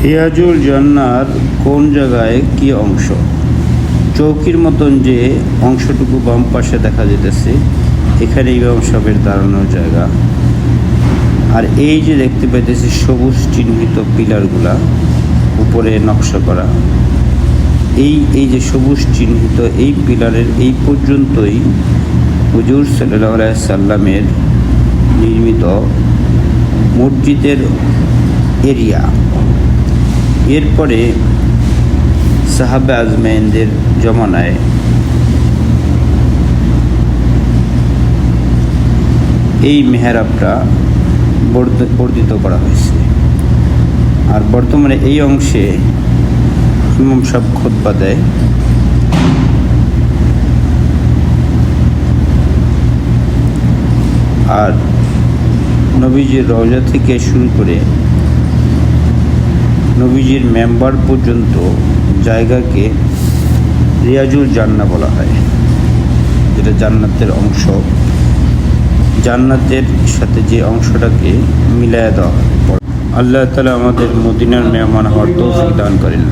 রিয়াজুল জান্নার কোন জায়গায় কি অংশ? চৌকির মতন যে অংশটুকু বাম পাশে দেখা যেতেছে, এখানে ইমাম সাহেবের দাঁড়ানোর জায়গা। আর এই যে দেখতে পাইতেছি সবুজ চিহ্নিত পিলারগুলা উপরে নকশা করা, এই যে সবুজ চিহ্নিত এই পিলারের এই পর্যন্তই হুজুর সাল্লাল্লাহু আলাইহি সাল্লামের নির্মিত মসজিদের এরিয়া। এরপরে সাহাবে আজমাইনদের জমানায় এই মেহরাবটা বর্ধিত করা হয়েছে। আর বর্তমানে এই অংশে ইমাম সাহেব খুতবা দেয়। আর নবীজির রওজা থেকে শুরু করে নবীজির মেম্বার পর্যন্ত জায়গাকে রিয়াজুল জান্নাহ বলা হয়, যেটা জান্নাতের অংশ। জান্নাতের সাথে যে অংশটাকে মিলায়া দেওয়া হয়। আল্লাহ তাআলা আমাদের মদিনার মেহমান হওয়ার তৌফিক দান করেন।